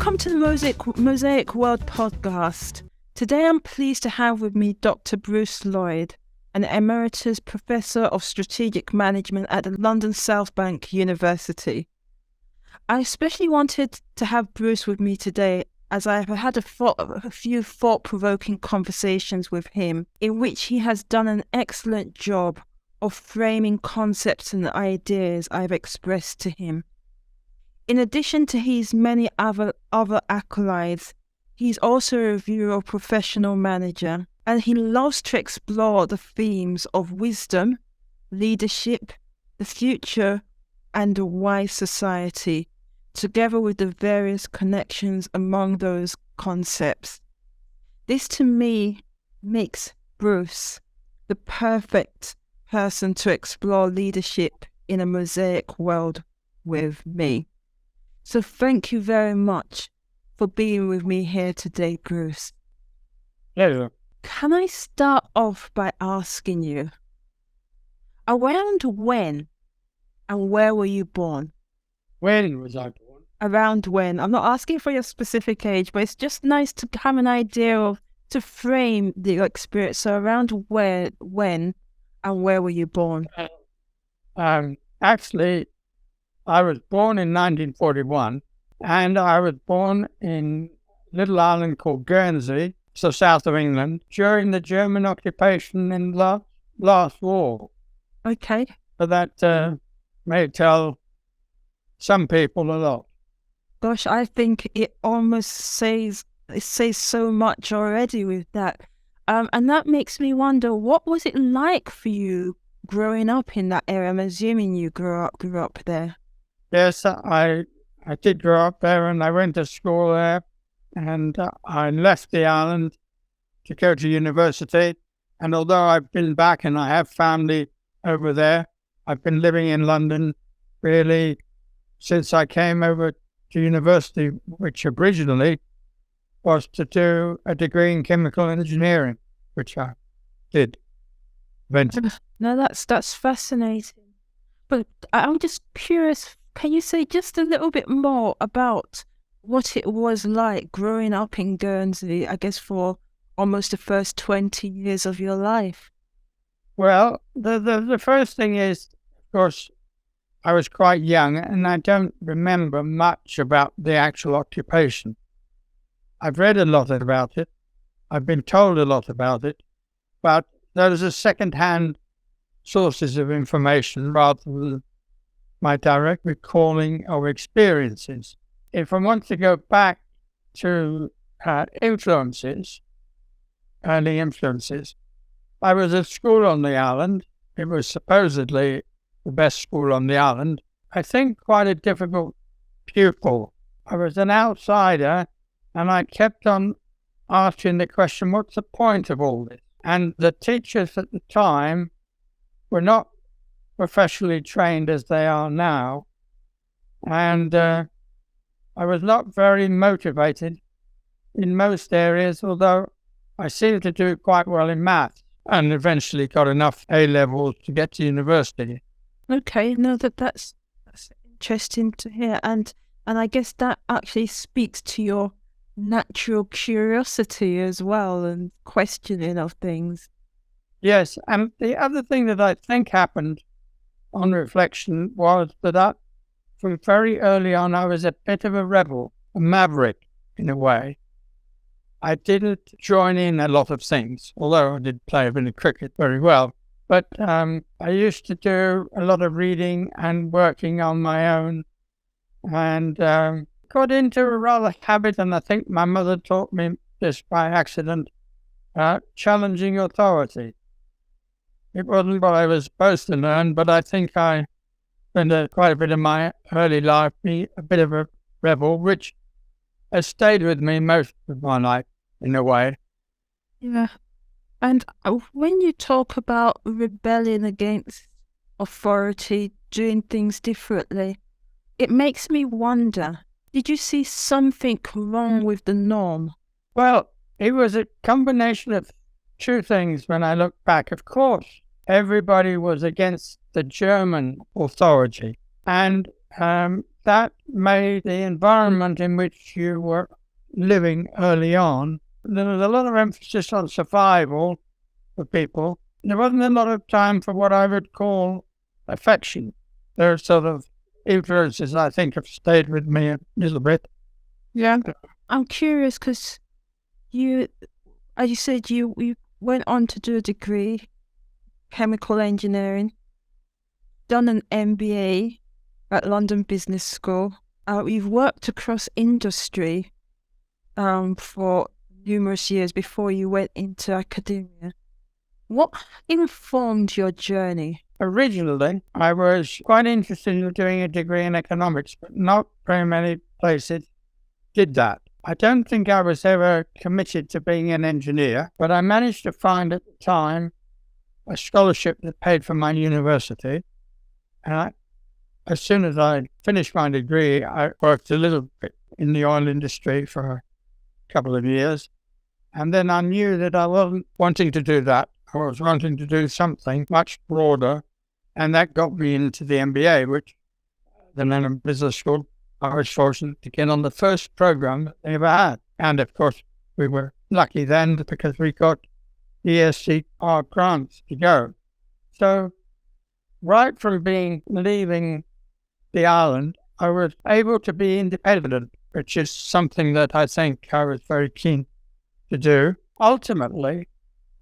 Welcome to the Mosaic World podcast. Today I'm pleased to have with me Dr. Bruce Lloyd, an Emeritus Professor of Strategic Management at the London South Bank University. I especially wanted to have Bruce with me today as I have had a few thought-provoking conversations with him in which he has done an excellent job of framing concepts and ideas I've expressed to him. In addition to his many other accolades, he's also a reviewer, professional manager, and he loves to explore the themes of wisdom, leadership, the future, and a wise society, together with the various connections among those concepts. This, to me, makes Bruce the perfect person to explore leadership in a mosaic world with me. So thank you very much for being with me here today, Bruce. Pleasure. Can I start off by asking you, around when and where were you born? When was I born? Around when? I'm not asking for your specific age, but it's just nice to have an idea of, to frame the experience. So around where, when, and where were you born? Actually, I was born in 1941, and I was born in a little island called Guernsey, so south of England, during the German occupation in the last war. Okay. So that may tell some people a lot. Gosh, I think it almost says so much already with that. And that makes me wonder, what was it like for you growing up in that area? I'm assuming you grew up there. Yes, I did grow up there, and I went to school there, and I left the island to go to university. And although I've been back and I have family over there, I've been living in London really since I came over to university, which originally was to do a degree in chemical engineering, which I did eventually. No, that's fascinating. But I'm just curious, can you say just a little bit more about what it was like growing up in Guernsey, I guess, for almost the first 20 years of your life? Well, the first thing is, of course, I was quite young and I don't remember much about the actual occupation. I've read a lot about it. I've been told a lot about it, but those are second-hand sources of information rather than my direct recalling of experiences. If I want to go back to influences, early influences, I was at school on the island. It was supposedly the best school on the island. I think quite a difficult pupil. I was an outsider, and I kept on asking the question, what's the point of all this? And the teachers at the time were not professionally trained as they are now. And I was not very motivated in most areas, although I seemed to do quite well in maths and eventually got enough A-levels to get to university. Okay, no, that's interesting to hear. And I guess that actually speaks to your natural curiosity as well and questioning of things. Yes, and the other thing that I think happened on reflection was that from very early on I was a bit of a rebel, a maverick in a way. I didn't join in a lot of things, although I did play a bit of cricket very well. But I used to do a lot of reading and working on my own, and got into a rather habit, and I think my mother taught me this by accident, challenging authority. It wasn't what I was supposed to learn, but I think I spent quite a bit of my early life being a bit of a rebel, which has stayed with me most of my life, in a way. Yeah. And when you talk about rebelling against authority, doing things differently, it makes me wonder, did you see something wrong with the norm? Well, it was a combination of two things when I look back. Of course, everybody was against the German authority, and that made the environment in which you were living early on, there was a lot of emphasis on survival for people. There wasn't a lot of time for what I would call affection. There are sort of influences I think have stayed with me a little bit. Yeah. I'm curious because you, as you said, you went on to do a degree, chemical engineering, done an MBA at London Business School. You've worked across industry for numerous years before you went into academia. What informed your journey? Originally, I was quite interested in doing a degree in economics, but not very many places did that. I don't think I was ever committed to being an engineer, but I managed to find at the time a scholarship that paid for my university. And as soon as I finished my degree, I worked a little bit in the oil industry for a couple of years. And then I knew that I wasn't wanting to do that. I was wanting to do something much broader. And that got me into the MBA, which the London Business School, I was fortunate to get on the first program that they ever had. And of course, we were lucky then because we got ESCR grants to go. So right from leaving the island, I was able to be independent, which is something that I think I was very keen to do. Ultimately,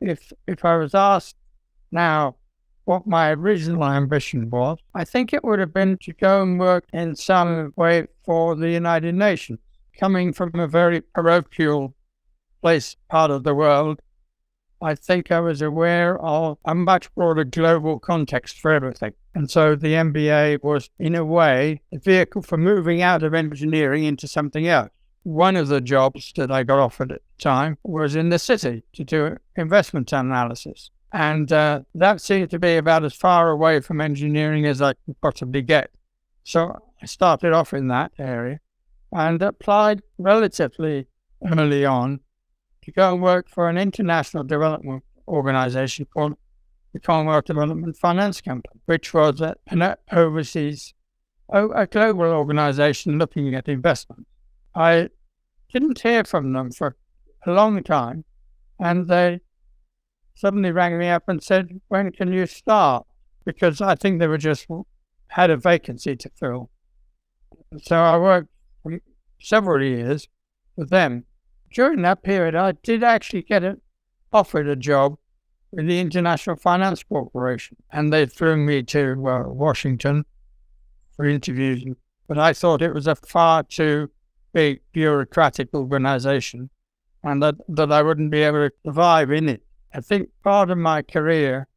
if I was asked now what my original ambition was, I think it would have been to go and work in some way for the United Nations. Coming from a very parochial part of the world, I think I was aware of a much broader global context for everything. And so the MBA was, in a way, a vehicle for moving out of engineering into something else. One of the jobs that I got offered at the time was in the city to do investment analysis. And that seemed to be about as far away from engineering as I could possibly get. So I started off in that area and applied relatively early on to go and work for an international development organization called the Commonwealth Development Finance Company, which was an overseas, a global organization looking at investment. I didn't hear from them for a long time, and they suddenly rang me up and said, "When can you start?" Because I think they had a vacancy to fill. So I worked for several years with them. During that period, I did actually get offered a job with the International Finance Corporation, and they flew me to Washington for interviews. But I thought it was a far too big bureaucratic organization, and that I wouldn't be able to survive in it. I think part of my career,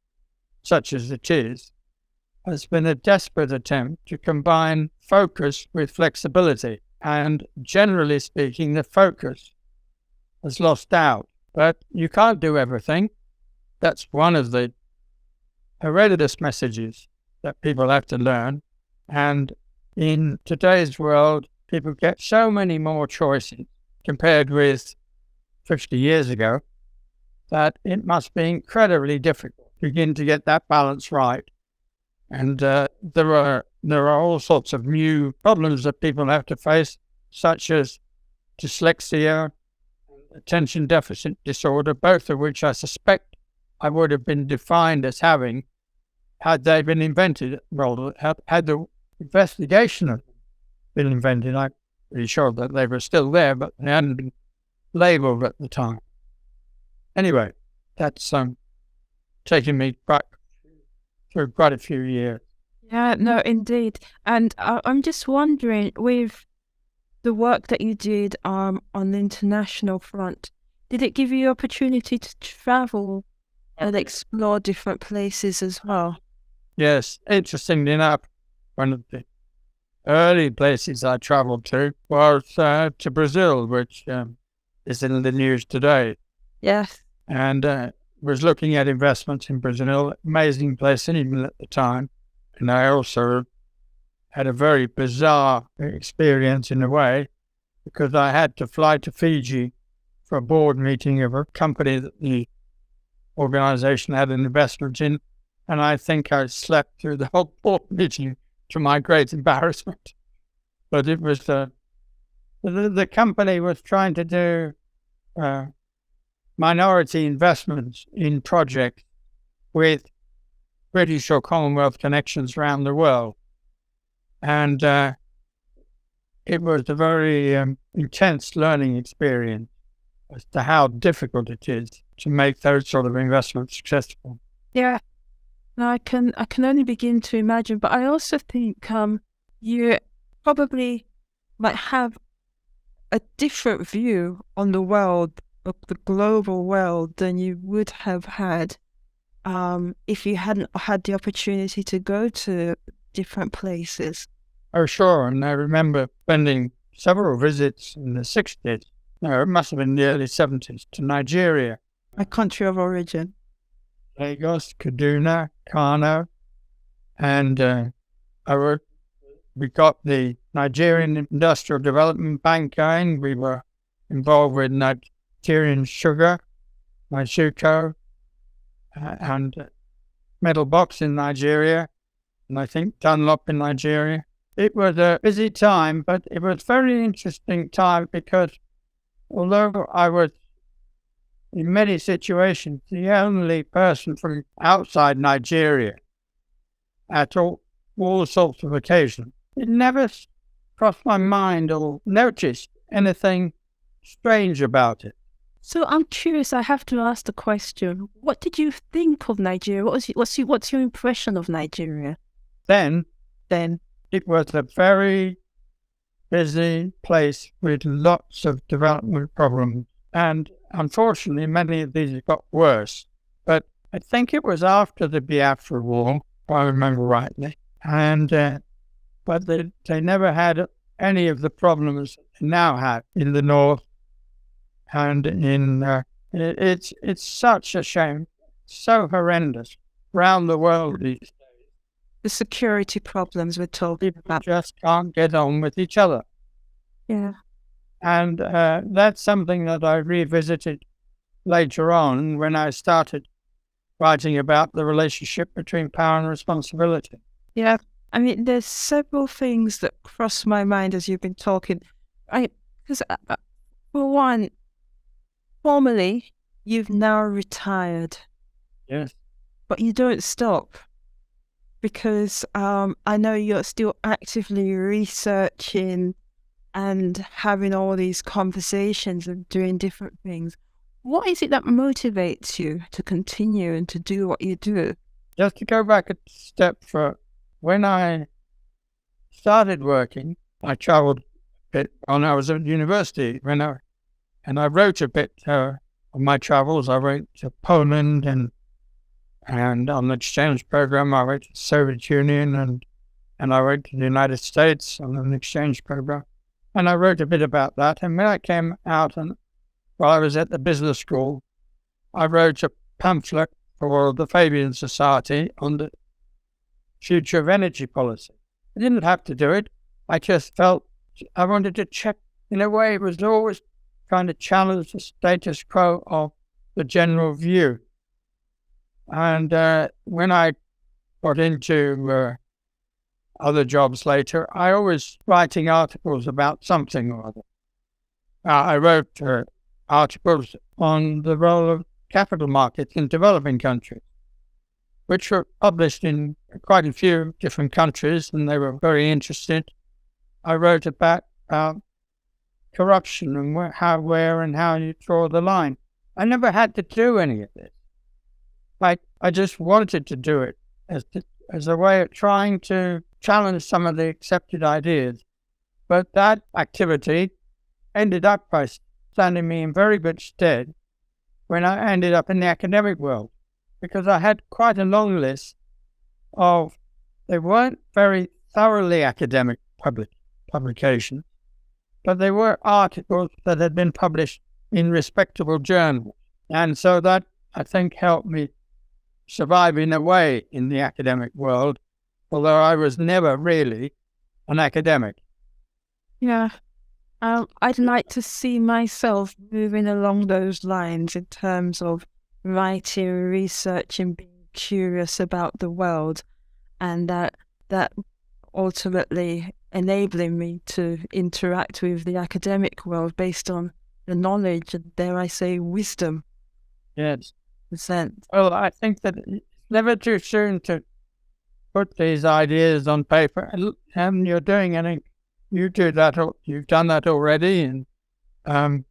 such as it is, has been a desperate attempt to combine focus with flexibility. And generally speaking, the focus has lost out. But you can't do everything. That's one of the hereditous messages that people have to learn. And in today's world, people get so many more choices compared with 50 years ago that it must be incredibly difficult to begin to get that balance right. And there are all sorts of new problems that people have to face, such as dyslexia, attention deficit disorder, both of which I suspect I would have been defined as having had they been invented, rather, had the investigation of them been invented. I'm pretty sure that they were still there, but they hadn't been labelled at the time. Anyway, that's taken me back through quite a few years. Yeah, no, indeed. And I'm just wondering, with the work that you did on the international front, did it give you opportunity to travel and explore different places as well? Yes, interestingly enough, one of the early places I travelled to was to Brazil, which is in the news today. Yes. And was looking at investments in Brazil, amazing place even at the time. And I also had a very bizarre experience in a way, because I had to fly to Fiji for a board meeting of a company that the organization had an investment in. And I think I slept through the whole board meeting to my great embarrassment. but it was the company was trying to do minority investments in projects with British or Commonwealth connections around the world. And it was a very intense learning experience as to how difficult it is to make those sort of investments successful. Yeah. Now I can only begin to imagine, but I also think you probably might have a different view on the world, of the global world, than you would have had if you hadn't had the opportunity to go to different places. Oh, sure. And I remember spending several visits in the 60s, no, it must have been the early 70s, to Nigeria. My country of origin. Lagos, Kaduna, Kano, and we got the Nigerian Industrial Development Bank going. We were involved with Nigerian sugar, Maisuko, and Metal Box in Nigeria, and I think Dunlop in Nigeria. It was a busy time, but it was a very interesting time because although I was in many situations the only person from outside Nigeria at all sorts of occasions, it never crossed my mind or noticed anything strange about it. So I'm curious, I have to ask the question, what did you think of Nigeria? What's your impression of Nigeria? Then Then, it was a very busy place with lots of development problems. And unfortunately, many of these got worse. But I think it was after the Biafra War, if I remember rightly. And but they never had any of the problems they now have in the north. And it's such a shame, so horrendous around the world these days. the security problems we're talking People about. just can't get on with each other. Yeah. And that's something that I revisited later on when I started writing about the relationship between power and responsibility. Yeah. I mean, there's several things that cross my mind as you've been talking. Because for one, formally, you've now retired. Yes. But you don't stop, because I know you're still actively researching and having all these conversations and doing different things. What is it that motivates you to continue and to do what you do? Just to go back a step further, when I started working, I traveled a bit when I was at university, and I wrote a bit on my travels. I went to Poland and on the exchange program, I went to the Soviet Union and I went to the United States on an exchange program. And I wrote a bit about that. And when I came out while I was at the business school, I wrote a pamphlet for the Fabian Society on the future of energy policy. I didn't have to do it. I just felt I wanted to check. In a way, it was always trying to challenge the status quo of the general view. And when I got into other jobs later, I was writing articles about something or other. I wrote articles on the role of capital markets in developing countries, which were published in quite a few different countries, and they were very interested. I wrote about corruption and where and how you draw the line. I never had to do any of this. I just wanted to do it as a way of trying to challenge some of the accepted ideas. But that activity ended up by standing me in very good stead when I ended up in the academic world, because I had quite a long list they weren't very thoroughly academic publications, but they were articles that had been published in respectable journals. And so that, I think, helped me survive in a way in the academic world, although I was never really an academic. Yeah. I'd like to see myself moving along those lines in terms of writing, researching, being curious about the world, and that ultimately enabling me to interact with the academic world based on the knowledge and, dare I say, wisdom. Yes. Percent. Well, I think that it's never too soon to put these ideas on paper, and you're doing anything. You do that. You've done that already, and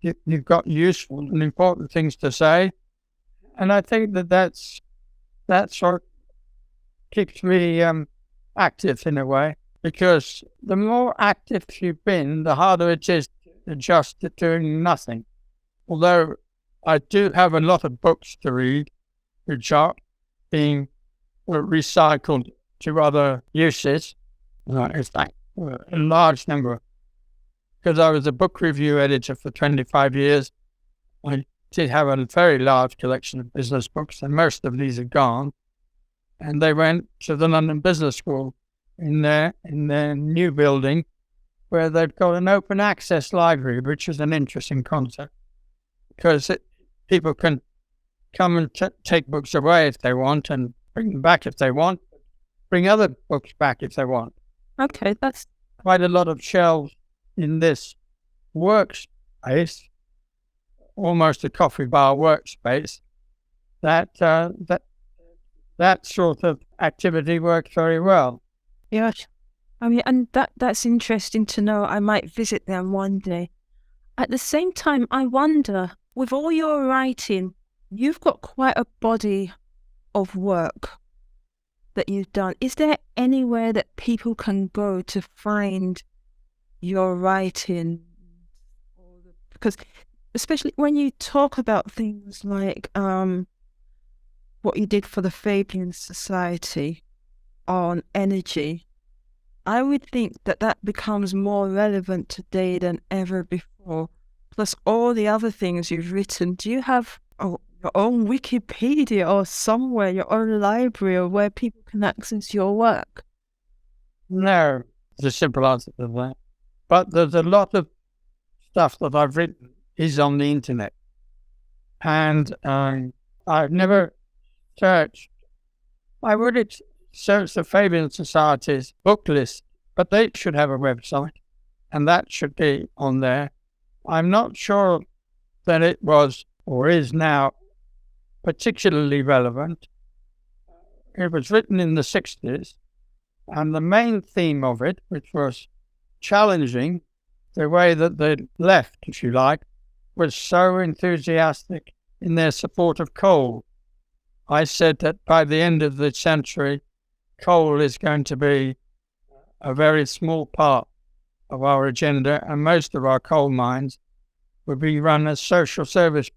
you've got useful and important things to say. And I think that's what keeps me active in a way, because the more active you've been, the harder it is to adjust to doing nothing. Although I do have a lot of books to read, which are being recycled to other uses. It's like a large number. Because I was a book review editor for 25 years, I did have a very large collection of business books, and most of these are gone. And they went to the London Business School in their new building, where they've got an open access library, which is an interesting concept, because people can come and take books away if they want, and bring them back if they want, bring other books back if they want. Okay, that's quite a lot of shelves in this workspace, almost a coffee bar workspace, that sort of activity works very well. Yeah, I mean, and that's interesting to know. I might visit them one day. At the same time, I wonder, with all your writing, you've got quite a body of work that you've done. Is there anywhere that people can go to find your writing? Because especially when you talk about things like what you did for the Fabian Society on energy, I would think that becomes more relevant today than ever before. Plus all the other things you've written. Do you have your own Wikipedia or somewhere, your own library, or where people can access your work? No, there's a simple answer to that. But there's a lot of stuff that I've written is on the internet. And I've never searched. I would search the Fabian Society's book list, but they should have a website, and that should be on there. I'm not sure that it was or is now particularly relevant. It was written in the 60s, and the main theme of it, which was challenging the way that the left, if you like, was so enthusiastic in their support of coal. I said that by the end of the century, coal is going to be a very small part of our agenda, and most of our coal mines will be run as social service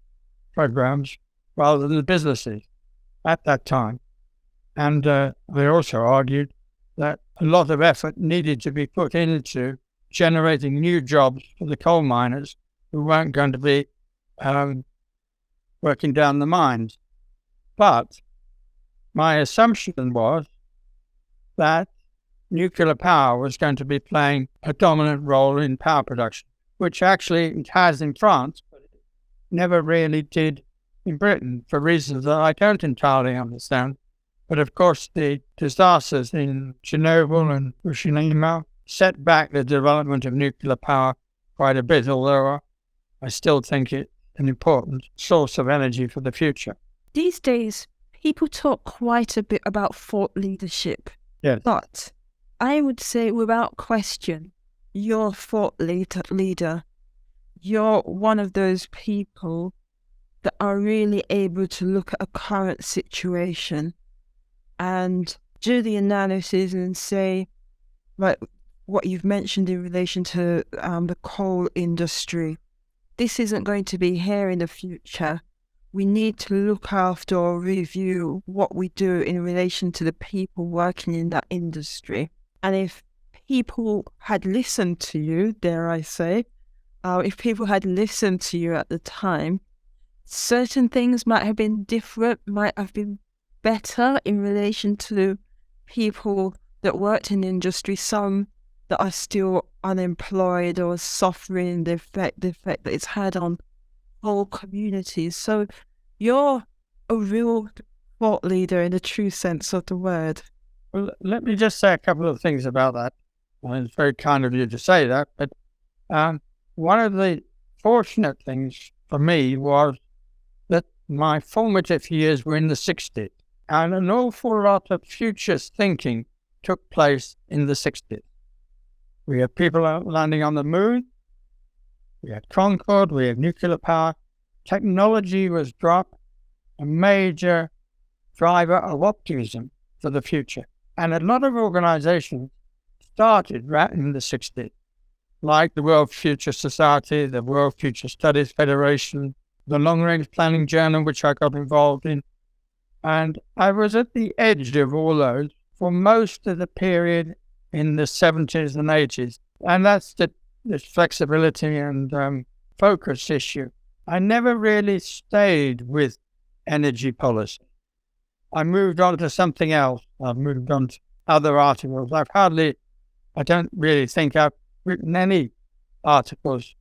programs rather than businesses at that time. And they also argued that a lot of effort needed to be put into generating new jobs for the coal miners who weren't going to be working down the mines. But my assumption was that nuclear power was going to be playing a dominant role in power production, which actually it has in France, but it never really did in Britain for reasons that I don't entirely understand. But of course, the disasters in Chernobyl and Fukushima set back the development of nuclear power quite a bit, although I still think it's an important source of energy for the future. These days, people talk quite a bit about thought leadership. Yes. But I would say without question, you're a thought leader. You're one of those people that are really able to look at a current situation and do the analysis and say, like what you've mentioned in relation to the coal industry, this isn't going to be here in the future. We need to look after or review what we do in relation to the people working in that industry. And if people had listened to you, dare I say, if people had listened to you at the time, certain things might have been different, might have been better in relation to people that worked in the industry, some that are still unemployed or suffering the effect that it's had on whole communities. So you're a real thought leader in the true sense of the word. Well, let me just say a couple of things about that. Well, it's very kind of you to say that, but one of the fortunate things for me was that my formative years were in the 60s, and an awful lot of future thinking took place in the 60s. We had people landing on the moon, we had Concorde, we had nuclear power. Technology was dropped, a major driver of optimism for the future. And a lot of organizations started right in the 60s, like the World Future Society, the World Future Studies Federation, the Long Range Planning Journal, which I got involved in. And I was at the edge of all those for most of the period in the 70s and 80s. And that's this flexibility and focus issue. I never really stayed with energy policy. I moved on to something else. I've moved on to other articles. I don't really think I've written any articles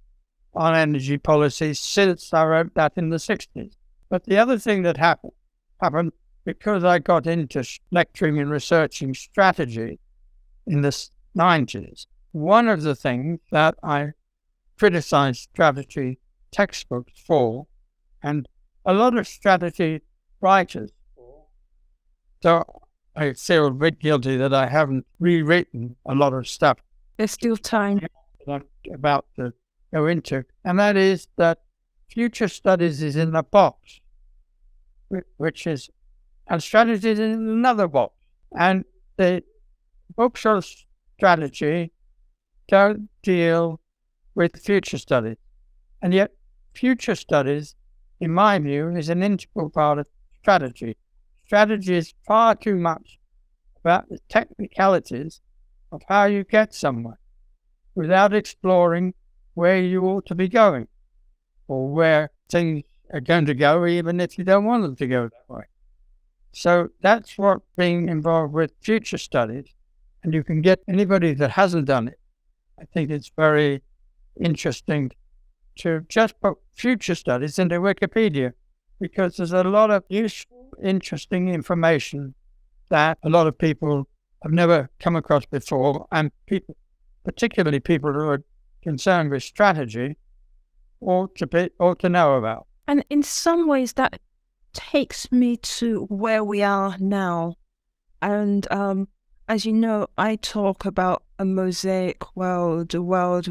on energy policy since I wrote that in the 60s. But the other thing that happened because I got into lecturing and researching strategy in the 90s. One of the things that I criticized strategy textbooks for, and a lot of strategy writers for, so I feel a bit guilty that I haven't rewritten a lot of stuff. There's still time. That I'm about to go into, and that is that future studies is in a box, which is, and strategy is in another box. And the books on strategy don't deal with future studies. And yet, future studies, in my view, is an integral part of strategy. Strategy is far too much about the technicalities of how you get somewhere without exploring where you ought to be going or where things are going to go, even if you don't want them to go that way. So that's what being involved with future studies, and you can get anybody that hasn't done it. I think it's very interesting to just put future studies into Wikipedia, because there's a lot of useful, interesting information that a lot of people have never come across before, and people, particularly people who are concerned with strategy, ought to know about. And in some ways, that takes me to where we are now. And as you know, I talk about a mosaic world, a world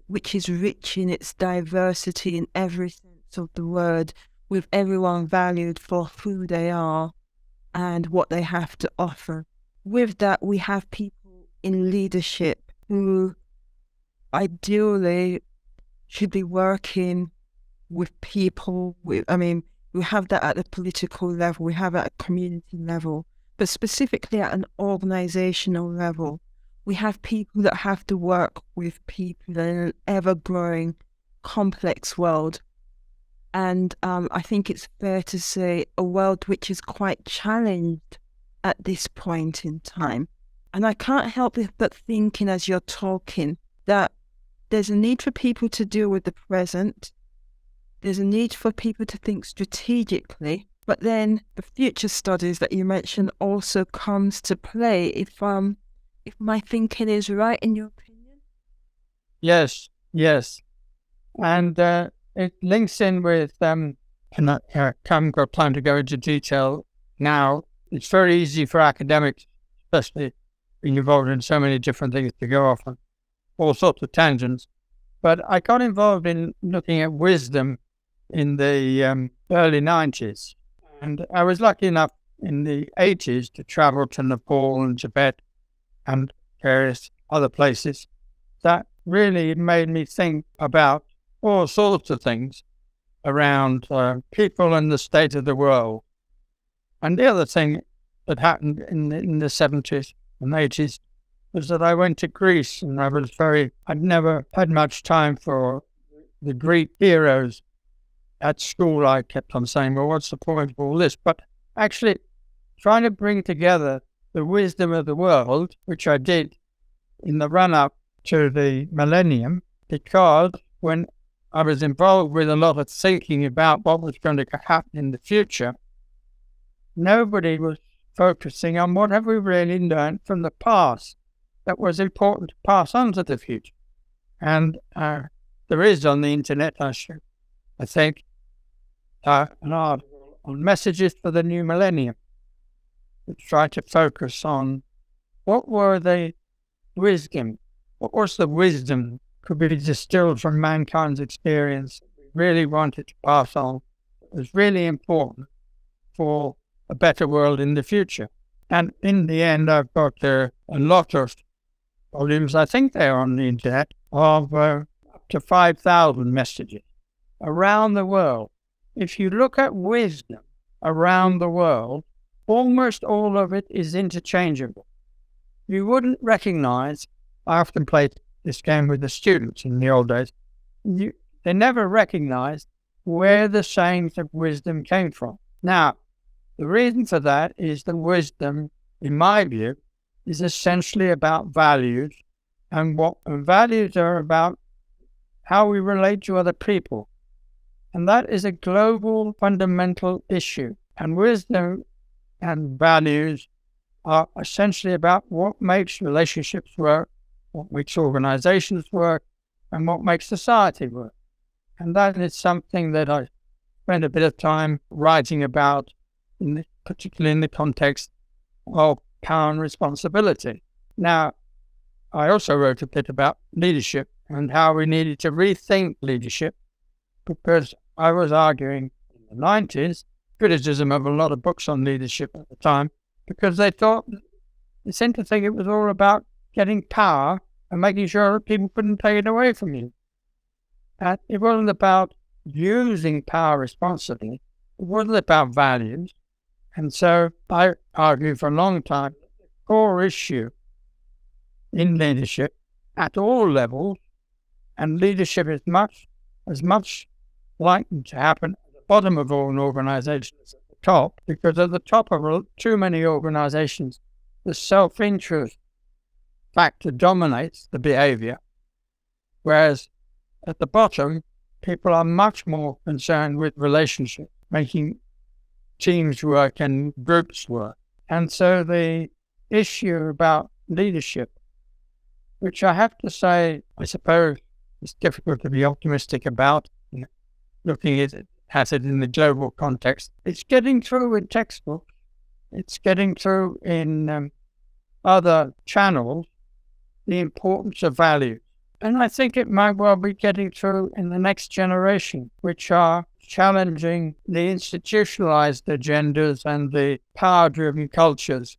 which is rich in its diversity in every sense of the word, with everyone valued for who they are and what they have to offer. With that, we have people in leadership who ideally should be working with people. We have that at the political level, we have it at a community level, but specifically at an organizational level, we have people that have to work with people in an ever-growing, complex world. And I think it's fair to say a world which is quite challenged at this point in time. And I can't help but thinking as you're talking that there's a need for people to deal with the present. There's a need for people to think strategically. But then the future studies that you mentioned also comes to play if my thinking is right, in your opinion. Yes. And it links in with, and I haven't got time to go into detail now. It's very easy for academics, especially being involved in so many different things, to go off on all sorts of tangents. But I got involved in looking at wisdom in the early 90s. And I was lucky enough in the 80s to travel to Nepal and Tibet and various other places. That really made me think about all sorts of things around people and the state of the world. And the other thing that happened in the 70s and 80s was that I went to Greece, and I'd never had much time for the Greek heroes. At school, I kept on saying, well, what's the point of all this? But actually trying to bring together the wisdom of the world, which I did in the run-up to the millennium, because when I was involved with a lot of thinking about what was going to happen in the future, nobody was focusing on what have we really learned from the past. that was important to pass on to the future. And there is on the internet, I think, an article on messages for the new millennium, which tried to focus on what was the wisdom could be distilled from mankind's experience we really wanted to pass on. It was really important for a better world in the future. And in the end, I've got a lot of volumes, I think they're on the internet, of up to 5,000 messages around the world. If you look at wisdom around the world, almost all of it is interchangeable. You wouldn't recognize, I often played this game with the students in the old days, they never recognized where the sayings of wisdom came from. Now, the reason for that is that wisdom, in my view, is essentially about values, and what values are about how we relate to other people. And that is a global fundamental issue. And wisdom and values are essentially about what makes relationships work, what makes organizations work, and what makes society work. And that is something that I spent a bit of time writing about, particularly in the context of power and responsibility. Now, I also wrote a bit about leadership and how we needed to rethink leadership, because I was arguing in the 90s, criticism of a lot of books on leadership at the time, because they seemed to think it was all about getting power and making sure that people couldn't take it away from you. And it wasn't about using power responsibly. It wasn't about values. And so I argued for a long time that the core issue in leadership at all levels, and leadership is as much likely to happen at the bottom of all an organization as at the top, because at the top of too many organizations, the self-interest factor dominates the behavior, whereas at the bottom, people are much more concerned with relationships, making teams work and groups work. And so the issue about leadership, which I have to say, I suppose it's difficult to be optimistic about, looking at it in the global context. It's getting through in textbooks. It's getting through in other channels, the importance of values. And I think it might well be getting through in the next generation, which are challenging the institutionalized agendas and the power-driven cultures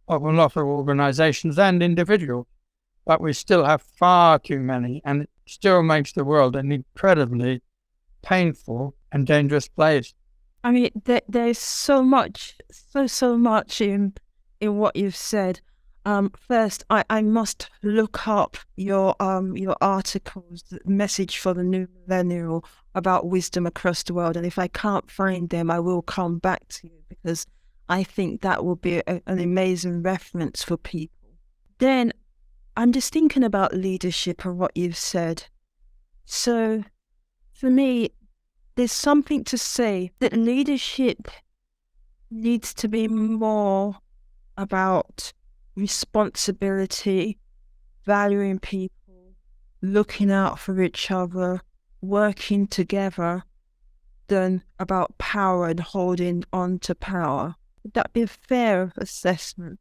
of a lot of organizations and individuals. But we still have far too many, and it still makes the world an incredibly painful and dangerous place. I mean, there's so much in what you've said. First, I must look up your articles, the message for the new millennial about wisdom across the world, and if I can't find them, I will come back to you, because I think that will be an amazing reference for people. Then I'm just thinking about leadership and what you've said. So for me, there's something to say that leadership needs to be more about responsibility, valuing people, looking out for each other, working together, than about power and holding on to power. Would that be a fair assessment?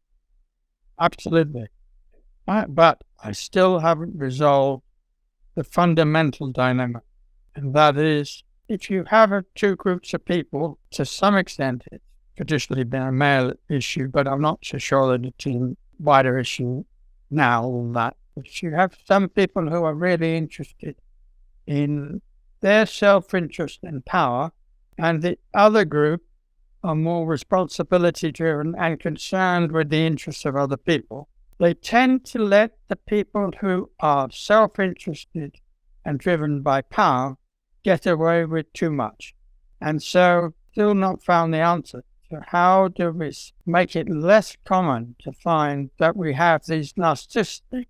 Absolutely. But I still haven't resolved the fundamental dilemma. And that is, if you have two groups of people, to some extent, it's traditionally been a male issue, but I'm not so sure that it's a wider issue now than that. If you have some people who are really interested in their self-interest and power, and the other group are more responsibility-driven and concerned with the interests of other people, they tend to let the people who are self-interested and driven by power get away with too much. And so, still not found the answer. So how do we make it less common to find that we have these narcissistic,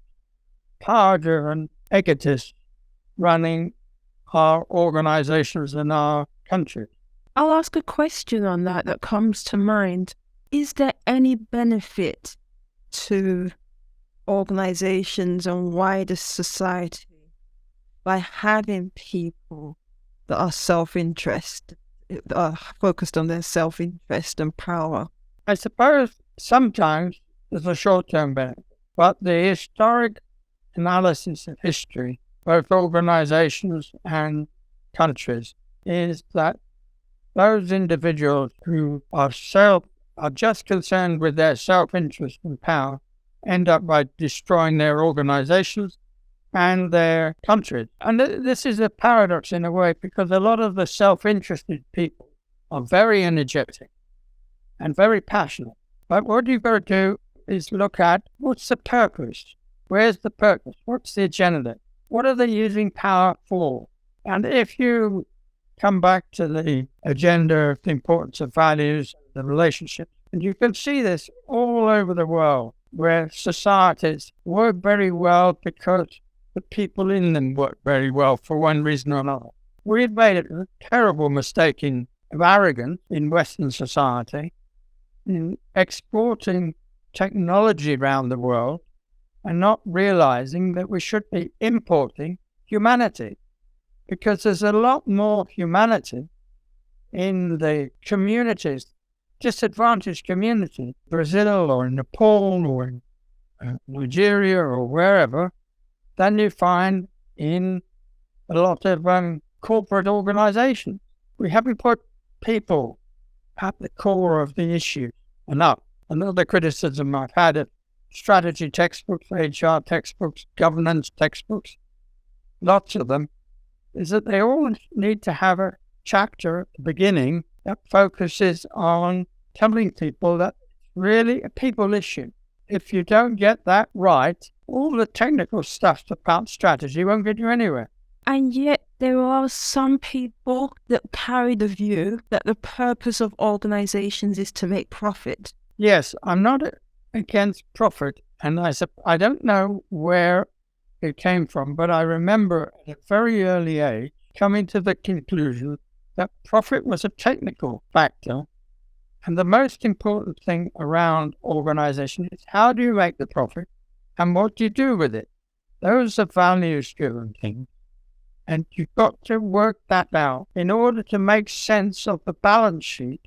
power-driven egotists running our organizations in our country? I'll ask a question on that comes to mind. Is there any benefit to organizations and wider society by having people that are self-interest, that are focused on their self-interest and power? I suppose sometimes there's a short-term benefit, but the historic analysis of history, both organizations and countries, is that those individuals who are just concerned with their self-interest and power end up by destroying their organizations and their countries. And this is a paradox in a way, because a lot of the self-interested people are very energetic and very passionate. But what you've got to do is look at what's the purpose? Where's the purpose? What's the agenda? What are they using power for? And if you come back to the agenda of the importance of values, the relationships, and you can see this all over the world, where societies work very well because the people in them work very well for one reason or another. We've made a terrible mistake of arrogance in Western society in exporting technology around the world and not realizing that we should be importing humanity, because there's a lot more humanity in the communities, disadvantaged communities, Brazil or in Nepal or in Nigeria or wherever, than you find in a lot of corporate organizations. We haven't put people at the core of the issue enough. Another criticism I've had of strategy textbooks, HR textbooks, governance textbooks, lots of them, is that they all need to have a chapter at the beginning that focuses on telling people that it's really a people issue. If you don't get that right, all the technical stuff about strategy won't get you anywhere. And yet there are some people that carry the view that the purpose of organizations is to make profit. Yes, I'm not against profit, and I don't know where it came from, but I remember at a very early age coming to the conclusion that profit was a technical factor, and the most important thing around organization is how do you make the profit and what do you do with it. Those are values-driven things, and you've got to work that out in order to make sense of the balance sheet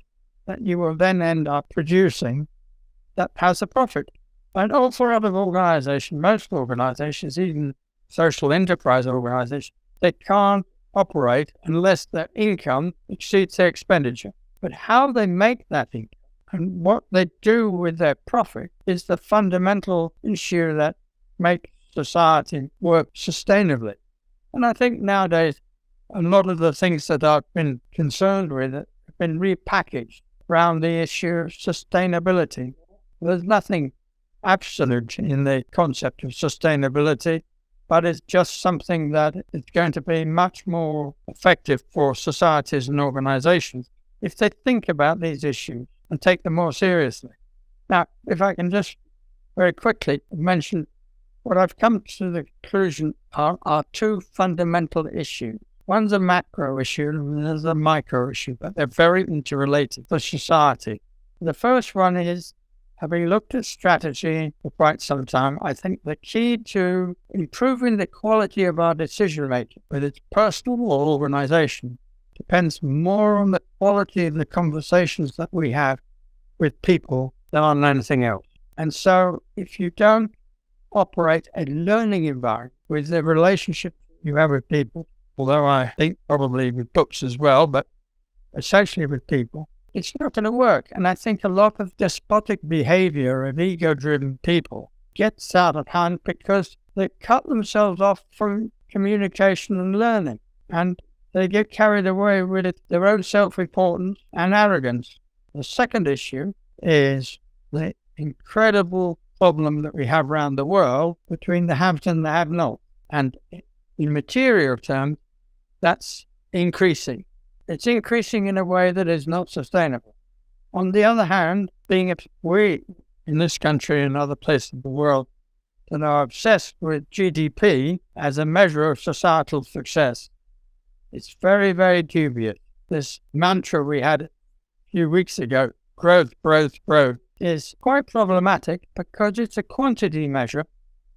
that you will then end up producing that has a profit. An awful lot of organizations, most organizations, even social enterprise organizations, they can't operate unless their income exceeds their expenditure. But how they make that income and what they do with their profit is the fundamental issue that makes society work sustainably. And I think nowadays, a lot of the things that I've been concerned with have been repackaged around the issue of sustainability. There's nothing absolute in the concept of sustainability, but it's just something that is going to be much more effective for societies and organizations if they think about these issues and take them more seriously. Now, if I can just very quickly mention what I've come to the conclusion are two fundamental issues. One's a macro issue and there's a micro issue, but they're very interrelated for society. The first one is, having looked at strategy for quite some time, I think the key to improving the quality of our decision-making, whether it's personal or organization, depends more on the quality of the conversations that we have with people than on anything else. And so if you don't operate a learning environment with the relationship you have with people, although I think probably with books as well, but essentially with people, it's not going to work. And I think a lot of despotic behavior of ego-driven people gets out of hand because they cut themselves off from communication and learning. And they get carried away with their own self-importance and arrogance. The second issue is the incredible problem that we have around the world between the haves and the have-nots. And in material terms, that's increasing. It's increasing in a way that is not sustainable. On the other hand, we in this country and other places of the world that are obsessed with GDP as a measure of societal success, it's very, very dubious. This mantra we had a few weeks ago, growth, growth, growth, is quite problematic because it's a quantity measure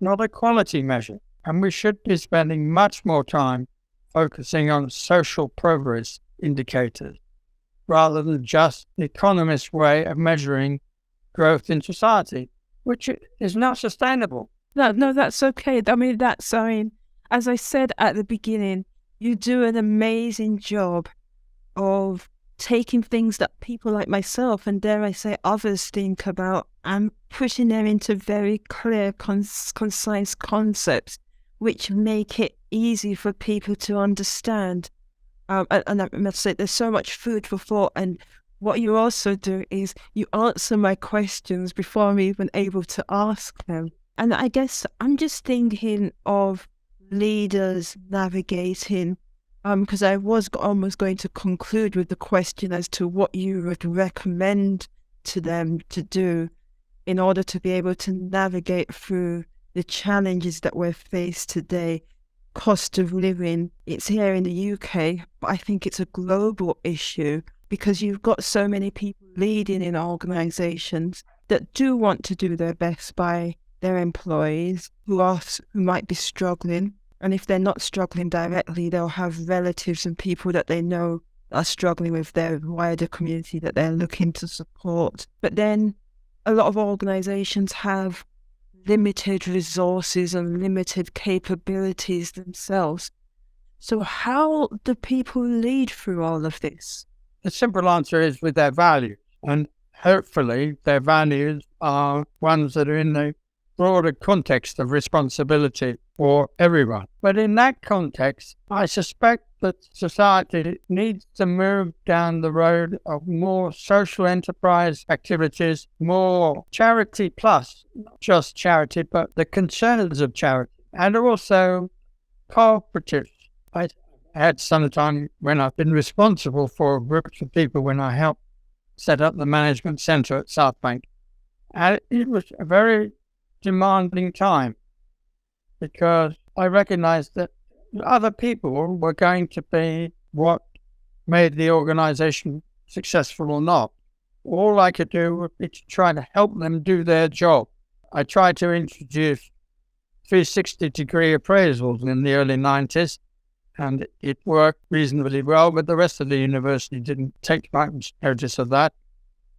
not a quality measure. And we should be spending much more time focusing on social progress indicators rather than just the economist's way of measuring growth in society, which is not sustainable. No, that's okay. As I said at the beginning, you do an amazing job of taking things that people like myself and, dare I say, others think about and putting them into very clear, concise concepts, which make it easy for people to understand. And I must say, there's so much food for thought. And what you also do is you answer my questions before I'm even able to ask them. And I guess I'm just thinking of leaders navigating, because I was almost going to conclude with the question as to what you would recommend to them to do in order to be able to navigate through the challenges that we're faced today. Cost of living, it's here in the UK, but I think it's a global issue because you've got so many people leading in organisations that do want to do their best by their employees who might be struggling. And if they're not struggling directly, they'll have relatives and people that they know are struggling with their wider community that they're looking to support. But then a lot of organisations have limited resources and limited capabilities themselves. So how do people lead through all of this? The simple answer is with their values. And hopefully their values are ones that are in the broader context of responsibility for everyone. But in that context, I suspect that society needs to move down the road of more social enterprise activities, more charity plus, not just charity, but the concerns of charity, and also cooperatives. I had some time when I've been responsible for groups of people when I helped set up the management centre at South Bank. And it was a very demanding time because I recognized that other people were going to be what made the organization successful or not. All I could do would be to try to help them do their job. I tried to introduce 360-degree appraisals in the early 90s, and it worked reasonably well, but the rest of the university didn't take much notice of that.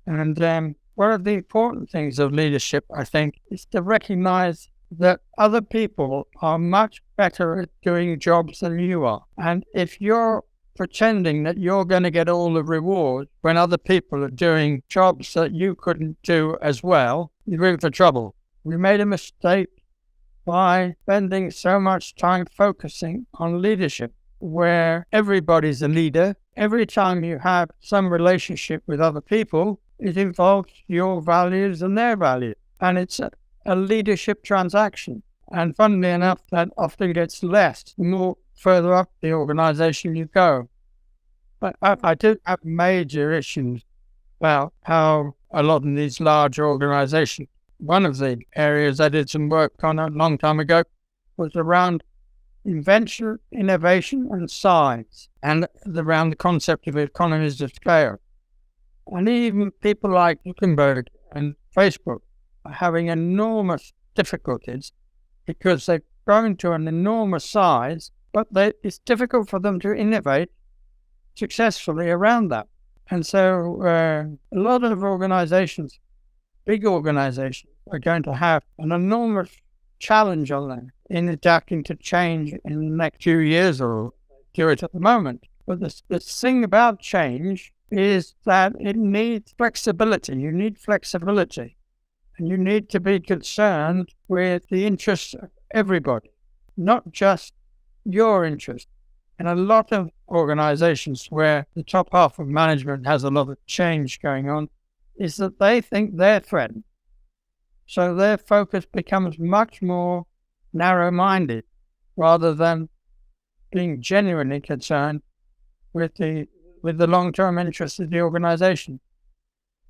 And one of the important things of leadership, I think, is to recognize that other people are much better at doing jobs than you are. And if you're pretending that you're going to get all the rewards when other people are doing jobs that you couldn't do as well, you're in for trouble. We made a mistake by spending so much time focusing on leadership, where everybody's a leader. Every time you have some relationship with other people, it involves your values and their values. And it's a leadership transaction. And funnily enough, that often gets less the more further up the organization you go. But I do have major issues about how a lot of these large organizations, one of the areas I did some work on a long time ago was around invention, innovation, and science, and around the concept of economies of scale. And even people like Zuckerberg and Facebook are having enormous difficulties because they've grown to an enormous size, but it's difficult for them to innovate successfully around that. And so a lot of organizations, big organizations, are going to have an enormous challenge on them in adapting to change in the next few years or do it at the moment. But the thing about change is that it needs flexibility. You need flexibility. And you need to be concerned with the interests of everybody, not just your interest. And a lot of organizations where the top half of management has a lot of change going on is that they think they're threatened. So their focus becomes much more narrow-minded rather than being genuinely concerned with the long-term interests of the organization.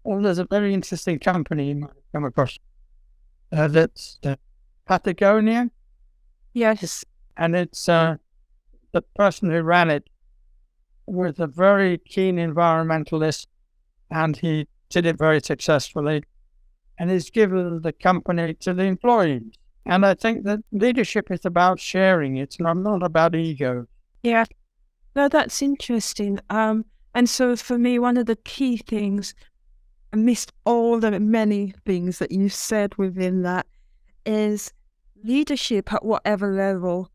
Well, there's a very interesting company you might have come across. That's Patagonia. Yes. And it's the person who ran it was a very keen environmentalist, and he did it very successfully. And he's given the company to the employees. And I think that leadership is about sharing. It's not about ego. Yeah. No, that's interesting. And so for me, one of the key things, amidst all the many things that you said within that, is leadership at whatever level.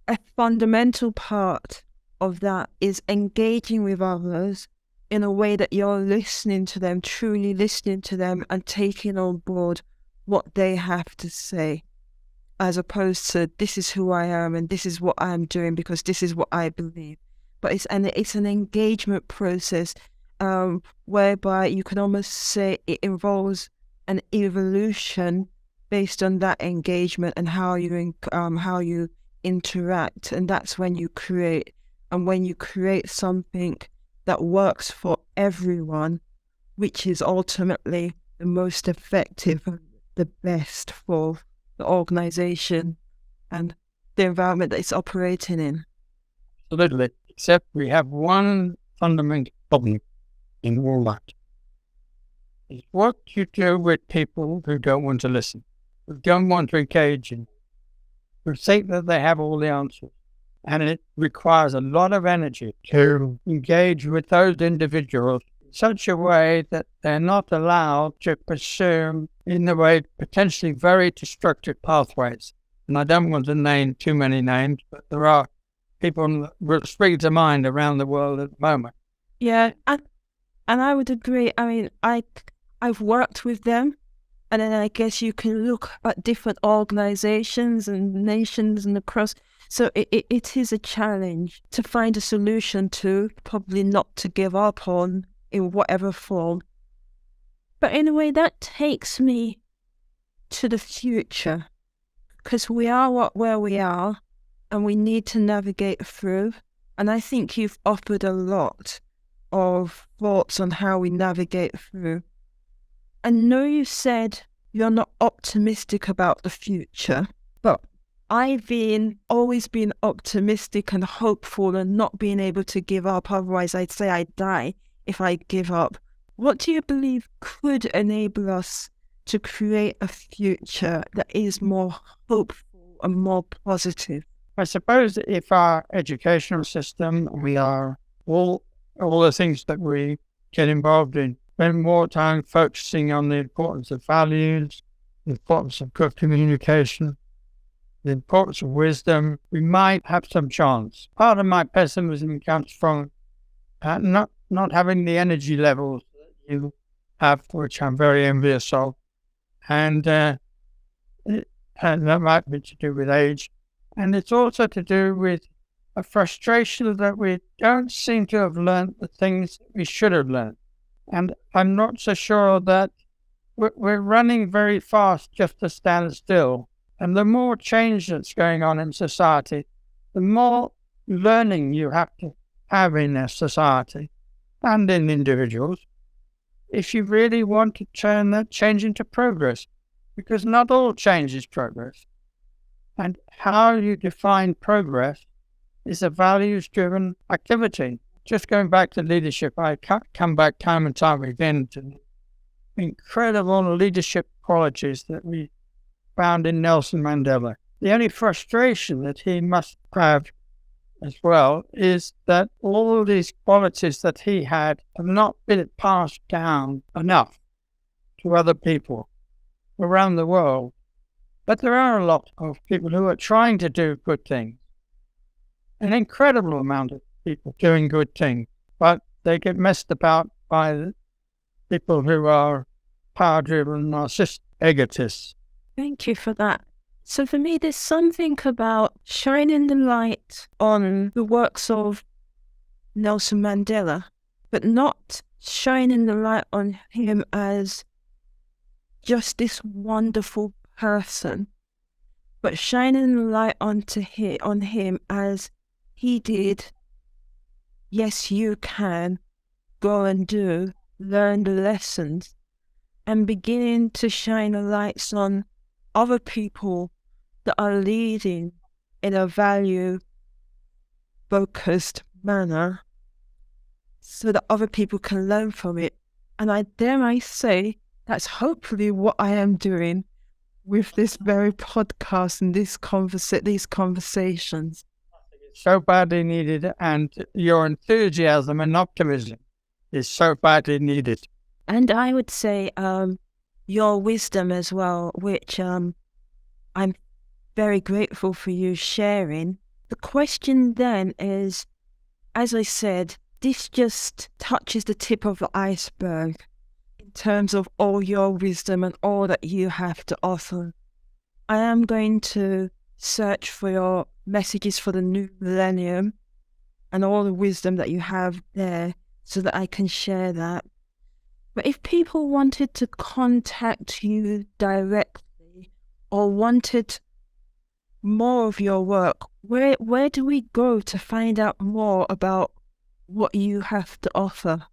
A fundamental part of that is engaging with others in a way that you're listening to them, truly listening to them and taking on board what they have to say, as opposed to this is who I am and this is what I'm doing because this is what I believe. But it's an engagement process whereby you can almost say it involves an evolution based on that engagement and how you interact, and that's when you create. And when you create something that works for everyone, which is ultimately the most effective and the best for the organization and the environment that it's operating in. Absolutely. Except we have one fundamental problem in all that. It's what you do with people who don't want to listen, who don't want to engage in, who think that they have all the answers. And it requires a lot of energy to engage with those individuals in such a way that they're not allowed to pursue, in a way, potentially very destructive pathways. And I don't want to name too many names, but there are people that spring to mind around the world at the moment. Yeah, and I would agree. I mean, I've worked with them, and then I guess you can look at different organizations and nations and across. So it is a challenge to find a solution to, probably not to give up on in whatever form. But in a way, that takes me to the future, because we are where we are and we need to navigate through. And I think you've offered a lot of thoughts on how we navigate through. I know you said you're not optimistic about the future, but I've always been optimistic and hopeful and not being able to give up. Otherwise, I'd say I'd die if I give up. What do you believe could enable us to create a future that is more hopeful and more positive? I suppose if our educational system, we are all the things that we get involved in, spend more time focusing on the importance of values, the importance of good communication, the importance of wisdom, we might have some chance. Part of my pessimism comes from not having the energy levels that you have, which I'm very envious of. And that might be to do with age. And it's also to do with a frustration that we don't seem to have learned the things that we should have learned. And I'm not so sure that we're running very fast just to stand still. And the more change that's going on in society, the more learning you have to have in a society and in individuals if you really want to turn that change into progress. Because not all change is progress. And how you define progress is a values-driven activity. Just going back to leadership, I come back time and time again to incredible leadership qualities that we found in Nelson Mandela. The only frustration that he must have as well is that all these qualities that he had have not been passed down enough to other people around the world. But there are a lot of people who are trying to do good things. An incredible amount of people doing good things, but they get messed about by people who are power-driven, narcissistic, egotists. Thank you for that. So for me, there's something about shining the light on the works of Nelson Mandela, but not shining the light on him as just this wonderful person, but shining the light on him as he did. Yes, you can go and do, learn the lessons, and beginning to shine the lights on other people that are leading in a value-focused manner so that other people can learn from it. And I dare say that's hopefully what I am doing with this very podcast and these conversations. So badly needed, and your enthusiasm and optimism is so badly needed. And I would say your wisdom as well, which I'm very grateful for you sharing. The question then is, as I said, this just touches the tip of the iceberg in terms of all your wisdom and all that you have to offer. I am going to search for your messages for the new millennium and all the wisdom that you have there so that I can share that. But if people wanted to contact you directly or wanted more of your work, where do we go to find out more about what you have to offer?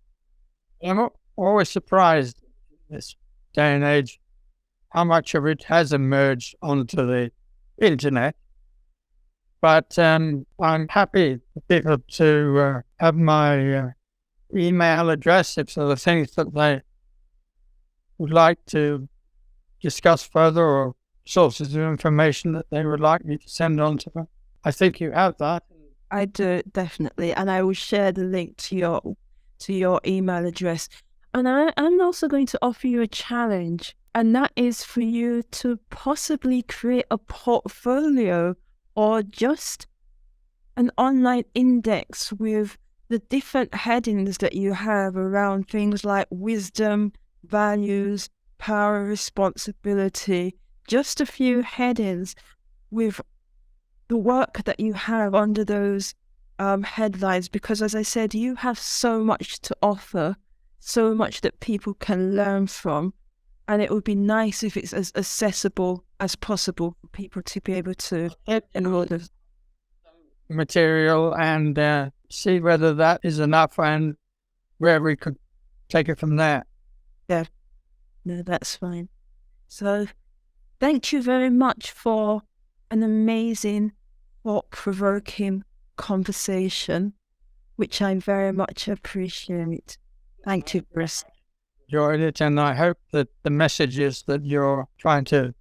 I'm always surprised in this day and age how much of it has emerged onto the internet. But I'm happy for people to have my email address if there are things that they would like to discuss further or sources of information that they would like me to send on to them. I think you have that. I do, definitely. And I will share the link to your email address. And I'm also going to offer you a challenge. And that is for you to possibly create a portfolio or just an online index with the different headings that you have around things like wisdom, values, power, responsibility, just a few headings with the work that you have under those headlines, because as I said, you have so much to offer, so much that people can learn from, and it would be nice if it's as accessible as possible for people to be able to enroll this material and see whether that is enough and where we could take it from there. Yeah, no, that's fine. So thank you very much for an amazing, thought-provoking conversation, which I very much appreciate. Thank you, Bruce. Enjoyed it, and I hope that the messages that you're trying to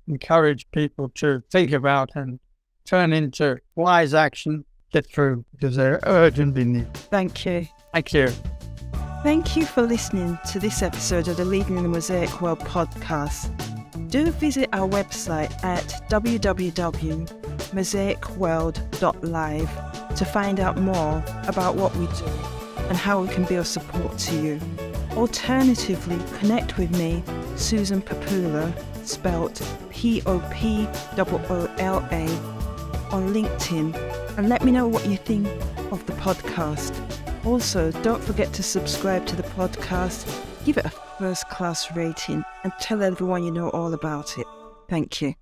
encourage people to think about and turn into wise action get through, because they're urgently needed. Thank you. Thank you. Thank you for listening to this episode of the Leading in the Mosaic World podcast. Do visit our website at www.mosaicworld.live to find out more about what we do and how we can be of support to you. Alternatively, connect with me, Susan Popoola, spelt Popoola, on LinkedIn, and let me know what you think of the podcast. Also, don't forget to subscribe to the podcast, give it a first-class rating, and tell everyone you know all about it. Thank you.